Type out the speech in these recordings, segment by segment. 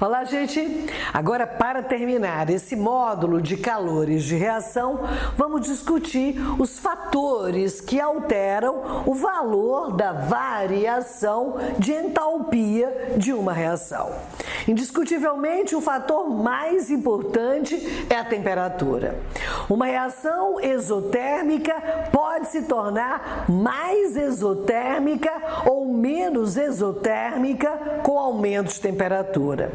Olá, gente! Agora, para terminar esse módulo de calores de reação, vamos discutir os fatores que alteram o valor da variação de entalpia de uma reação. Indiscutivelmente, o fator mais importante é a temperatura. Uma reação exotérmica pode se tornar mais exotérmica ou menos exotérmica com aumento de temperatura.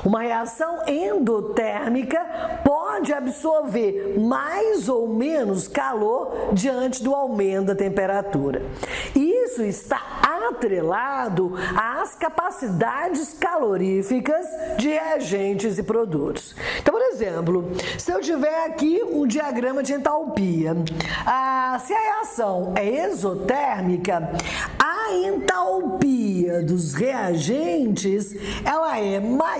Uma reação endotérmica pode absorver mais ou menos calor diante do aumento da temperatura. Isso está atrelado às capacidades caloríficas de reagentes e produtos. Então, por exemplo, se eu tiver aqui um diagrama de entalpia, se a reação é exotérmica, a entalpia dos reagentes ela é maior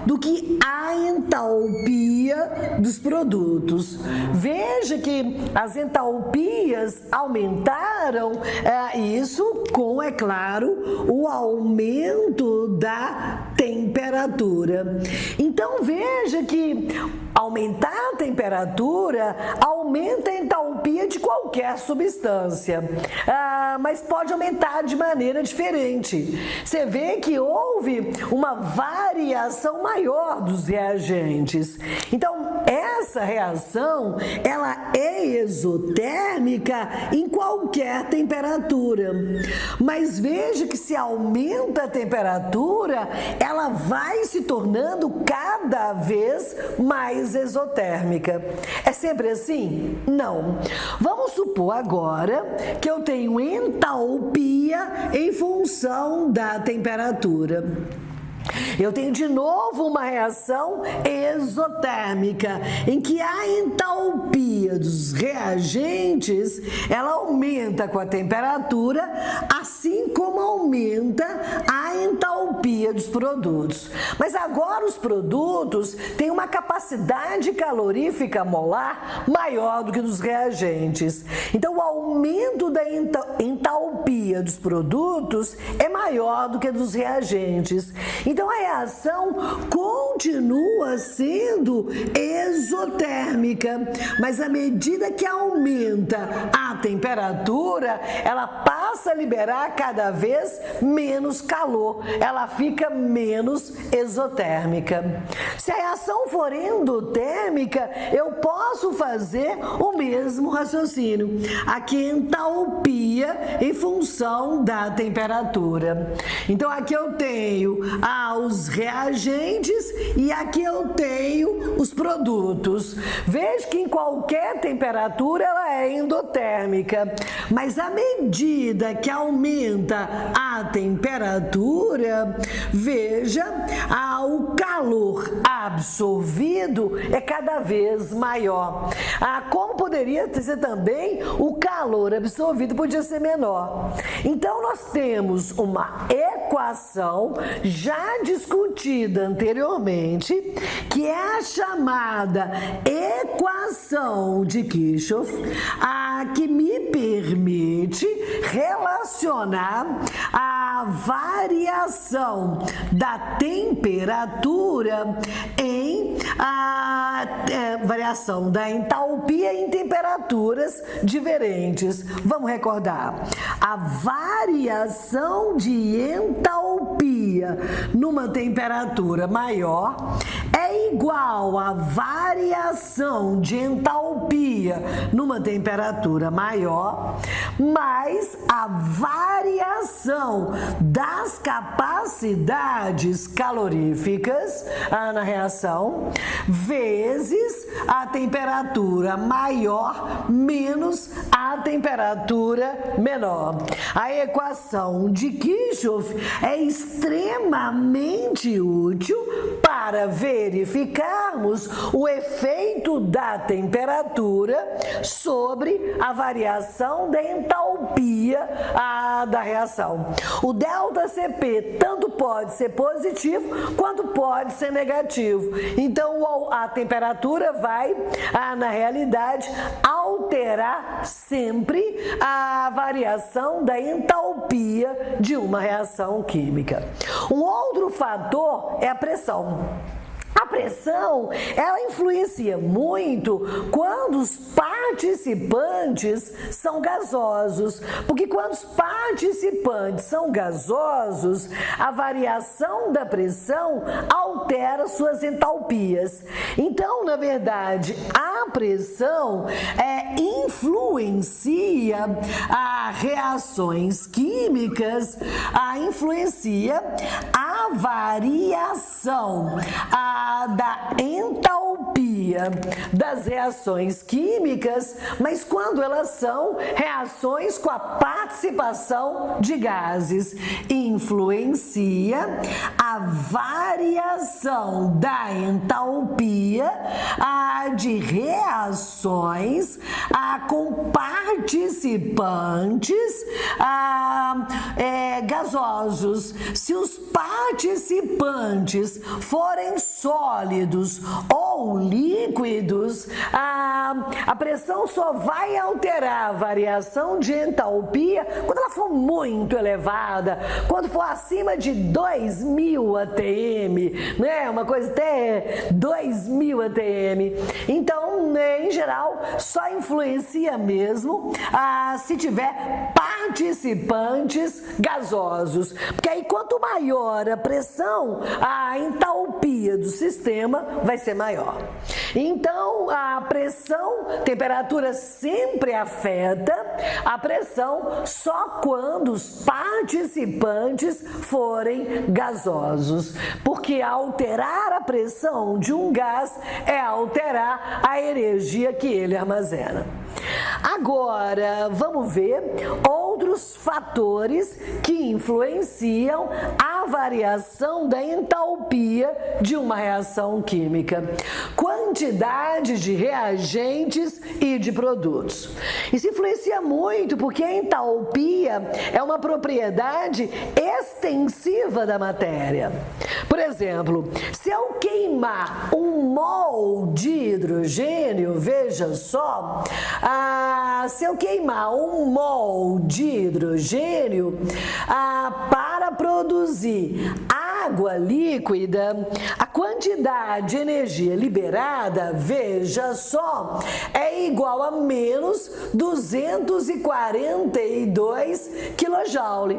do que a entalpia dos produtos. Veja que as entalpias aumentaram, isso com, é claro, o aumento da temperatura. Então veja que aumentar a temperatura aumenta a entalpia de qualquer substância, mas pode aumentar de maneira diferente. Você vê que houve uma variação maior dos reagentes. Então, essa reação, ela é exotérmica em qualquer temperatura. Mas veja que se aumenta a temperatura, ela vai se tornando cada vez mais exotérmica. É sempre assim? Não. Vamos supor agora que eu tenho entalpia em função da temperatura. Eu tenho de novo uma reação exotérmica, em que a entalpia dos reagentes, ela aumenta com a temperatura, assim como aumenta a entalpia dos produtos. Mas agora os produtos têm uma capacidade calorífica molar maior do que dos reagentes. Então, o aumento da entalpia dos produtos é maior do que dos reagentes. Então, a reação continua sendo exotérmica, mas à medida que aumenta a temperatura, ela passa a liberar cada vez menos calor, ela fica menos exotérmica. Se a reação for endotérmica, eu posso fazer o mesmo raciocínio. Aqui entalpia em função da temperatura. Então, aqui eu tenho os reagentes e aqui eu tenho os produtos. Veja que em qualquer temperatura ela é endotérmica, mas à medida que aumenta a temperatura, veja, o calor absorvido é cada vez maior. Como poderia ser também o calor absorvido podia ser menor. Então, nós temos uma equação já discutida anteriormente, que é a chamada equação de Kirchhoff, que me permite relacionar a variação da temperatura em variação da entalpia em temperaturas diferentes. Vamos recordar, a variação de entalpia numa temperatura maior é igual à variação de entalpia numa temperatura maior, mais a variação das capacidades caloríficas na reação, vezes a temperatura maior menos a temperatura menor. A equação de Kirchhoff é extremamente útil para verificarmos o efeito da temperatura sobre a variação da entalpia da reação. O ΔCP tanto pode ser positivo quanto pode ser negativo. Então, a temperatura vai, na realidade, alterar alterar sempre a variação da entalpia de uma reação química. Um outro fator é a pressão. A pressão, ela influencia muito quando os participantes são gasosos, porque quando os participantes são gasosos, a variação da pressão altera suas entalpias. Então, na verdade, a pressão influencia as reações químicas, influencia a variação da entalpia das reações químicas, mas quando elas são reações com a participação de gases, influencia a variação da entalpia de reações com participantes gasosos. Se os participantes forem sólidos ou líquidos, a pressão só vai alterar a variação de entalpia quando ela for muito elevada, quando for acima de 2.000 atm, né? Uma coisa até 2.000 atm. Então, em geral, só influencia mesmo se tiver participantes gasosos, porque aí quanto maior a pressão, a entalpia do sistema vai ser maior. Então, a pressão, temperatura sempre afeta a pressão só quando os participantes forem gasosos, porque alterar a pressão de um gás é alterar a energia que ele armazena. Agora, vamos ver outros fatores que influenciam a variação da entalpia de uma reação química. Quantidade de reagentes e de produtos. Isso influencia muito porque a entalpia é uma propriedade extensiva da matéria. Por exemplo, se eu queimar 1 mol de hidrogênio, veja só, se eu queimar 1 mol de hidrogênio para produzir água líquida, a quantidade de energia liberada, veja só, é igual a menos 242 kJ.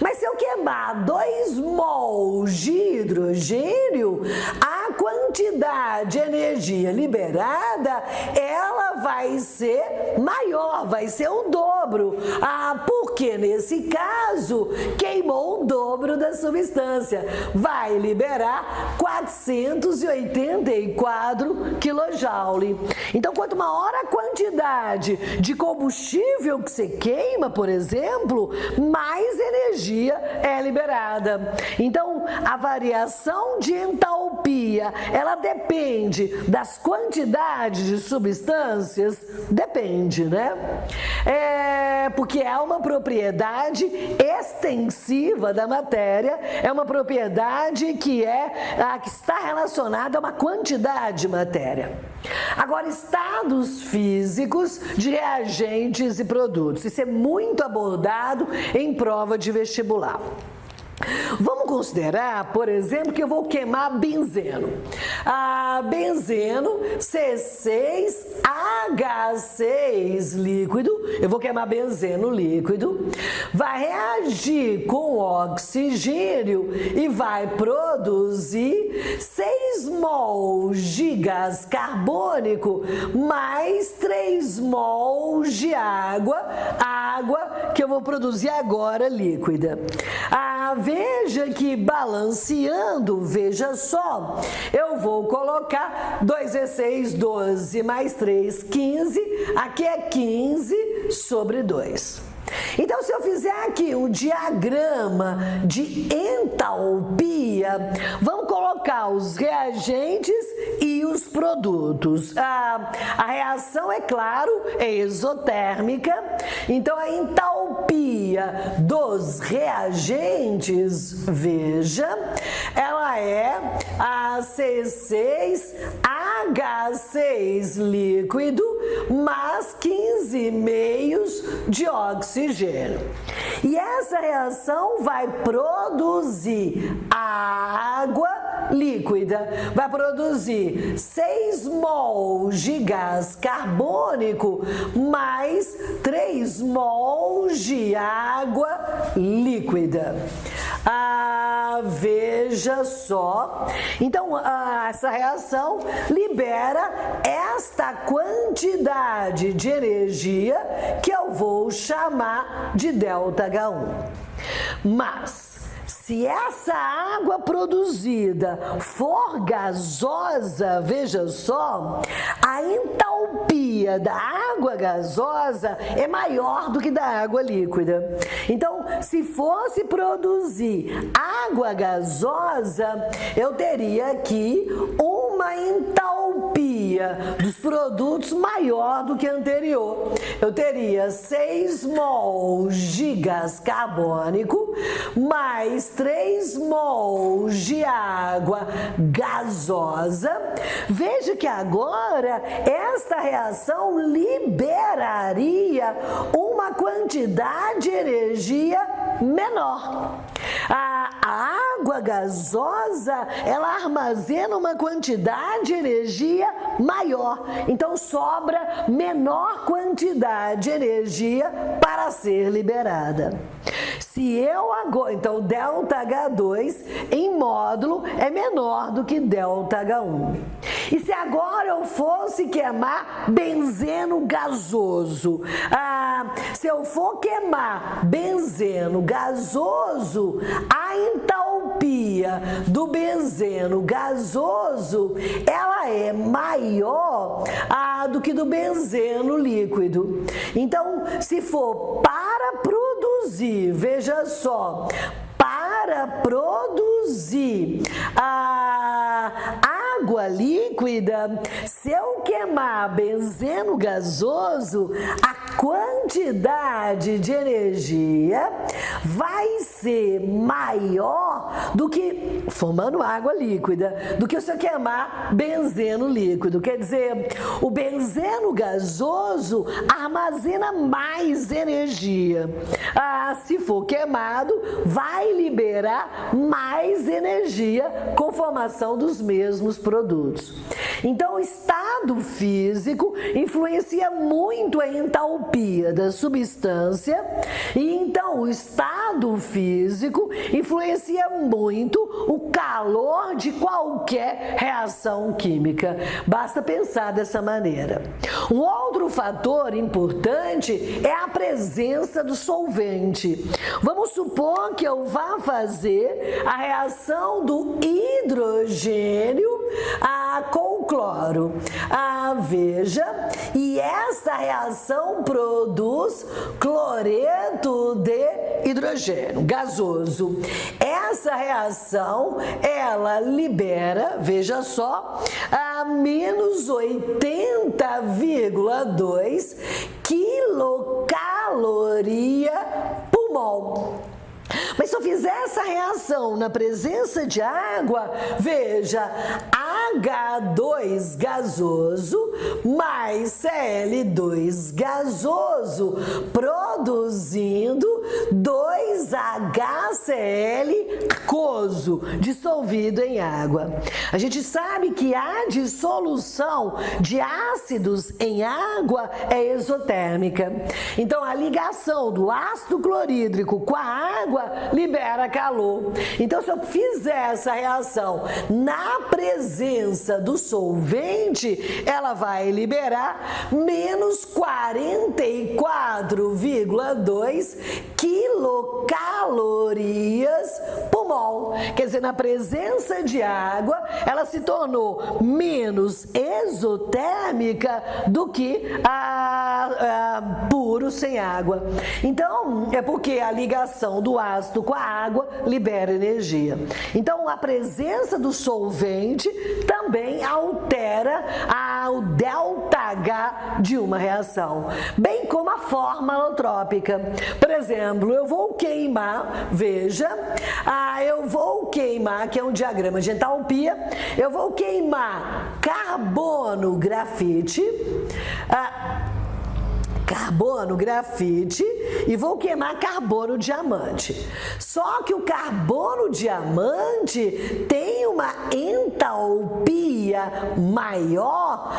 Mas se eu queimar 2 mols de hidrogênio, a quantidade de energia liberada, ela vai ser maior, vai ser o dobro. Porque nesse caso, queimou o dobro da substância. Vai liberar 484 kJ. Então, quanto maior a quantidade de combustível que você queima, por exemplo, mais energia é liberada. Então, a variação de entalpia, ela depende das quantidades de substâncias? Depende, né? Porque é uma propriedade extensiva da matéria, é uma propriedade que está relacionada a uma quantidade de matéria. Agora, estados físicos de reagentes e produtos. Isso é muito abordado em prova de vestibular. Vamos considerar, por exemplo, que eu vou queimar benzeno. Benzeno C6H6 líquido, eu vou queimar benzeno líquido, vai reagir com oxigênio e vai produzir 6 mols de gás carbônico mais 3 mols de água que eu vou produzir agora líquida. Veja que balanceando, veja só, eu vou colocar 2 vezes 6, 12, mais 3, 15, aqui é 15 sobre 2. Então, se eu fizer aqui um diagrama de entalpia, vamos colocar os reagentes e os produtos. A reação, é claro, é exotérmica, então a entalpia dos reagentes, veja, ela é a C6H6 líquido mais 15 meios de oxigênio. E essa reação vai produzir água líquida, vai produzir 6 mols de gás carbônico mais 3 mols de água líquida. Veja só. Então, essa reação libera esta quantidade de energia que eu vou chamar de ΔH1. Mas, se essa água produzida for gasosa, veja só, a entalpia da água gasosa é maior do que da água líquida. Então, se fosse produzir água gasosa, eu teria aqui uma entalpia dos produtos maior do que a anterior. Eu teria 6 mols de gás carbônico mais 3 mols de água gasosa. Veja que agora esta reação liberaria uma quantidade de energia menor. A água gasosa, ela armazena uma quantidade de energia maior. Então, sobra menor quantidade de energia para ser liberada. Se eu agora, então, ΔH2 em módulo é menor do que ΔH1. E se agora eu fosse queimar benzeno gasoso, se eu for queimar benzeno gasoso, a entalpia do benzeno gasoso, ela é maior do que do benzeno líquido. Então, se for para produzir, veja só, para produzir a água líquida, se eu queimar benzeno gasoso, a quantidade de energia vai ser maior do que, formando água líquida, do que se eu queimar benzeno líquido. Quer dizer, o benzeno gasoso armazena mais energia. Se for queimado, vai liberar mais energia com formação dos mesmos produtos. Então, o estado físico influencia muito a entalpia da substância e então o estado físico influencia muito o calor de qualquer reação química. Basta pensar dessa maneira. Um outro fator importante é a presença do solvente. Vamos supor que eu vá fazer a reação do hidrogênio com o cloro. Veja, e essa reação produz cloreto de hidrogênio gasoso. Essa reação, ela libera, veja só, menos 80,2 quilocaloria por mol. Mas se eu fizer essa reação na presença de água, veja, H2 gasoso mais Cl2 gasoso, produzindo 2HCl aquoso, dissolvido em água. A gente sabe que a dissolução de ácidos em água é exotérmica. Então, a ligação do ácido clorídrico com a água libera calor. Então, se eu fizer essa reação na presença do solvente, ela vai liberar menos 44,2 quilocalorias por mol. Quer dizer, na presença de água, ela se tornou menos exotérmica do que puro sem água. Então, é porque a ligação do ácido com a água libera energia. Então, a presença do solvente também altera o ΔH de uma reação, bem como a forma alotrópica. Por exemplo, eu vou queimar, veja, eu vou queimar, que é um diagrama de entalpia, eu vou queimar carbono grafite, e vou queimar carbono diamante. Só que o carbono diamante tem uma entalpia maior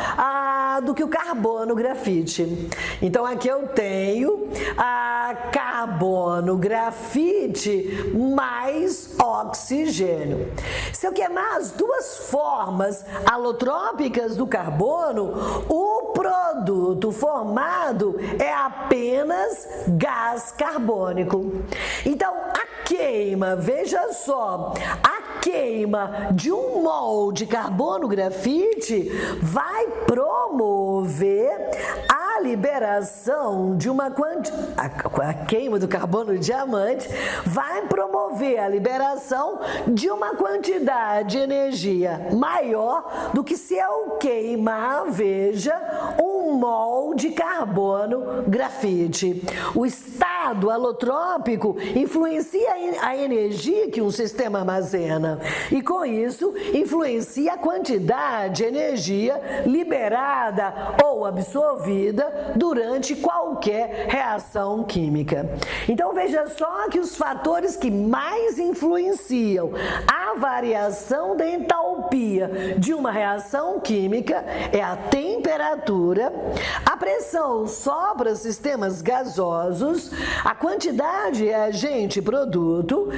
do que o carbono grafite. Então aqui eu tenho carbono grafite mais oxigênio. Se eu queimar as duas formas alotrópicas do carbono, o produto formado é apenas gás carbônico. Então, a queima, veja só, a queima de 1 mol de carbono grafite vai promover a liberação de uma a queima do carbono diamante vai promover a liberação de uma quantidade de energia maior do que se eu queimar, veja, 1 mol de carbono grafite. O estado alotrópico influencia a energia que um sistema armazena e, com isso, influencia a quantidade de energia liberada ou absorvida durante qualquer reação química. Então, veja só que os fatores que mais influenciam a variação da entalpia de uma reação química é a temperatura, a pressão só para sistemas gasosos, a quantidade de reagente e produto,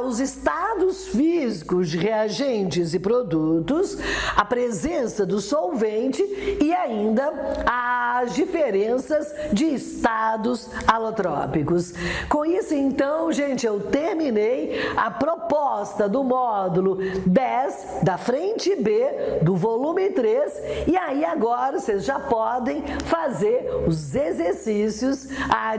os estados físicos de reagentes e produtos, a presença do solvente e ainda as diferenças de estados alotrópicos. Com isso, então, gente, eu terminei a proposta do módulo 10 da frente B do volume 3 e aí agora vocês já podem fazer os exercícios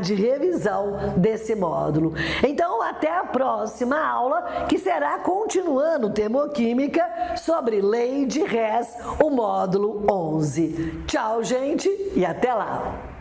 de revisão desse módulo. Então, até a próxima aula, que será continuando termoquímica sobre lei de Hess, o módulo 11. Tchau, gente, e até lá!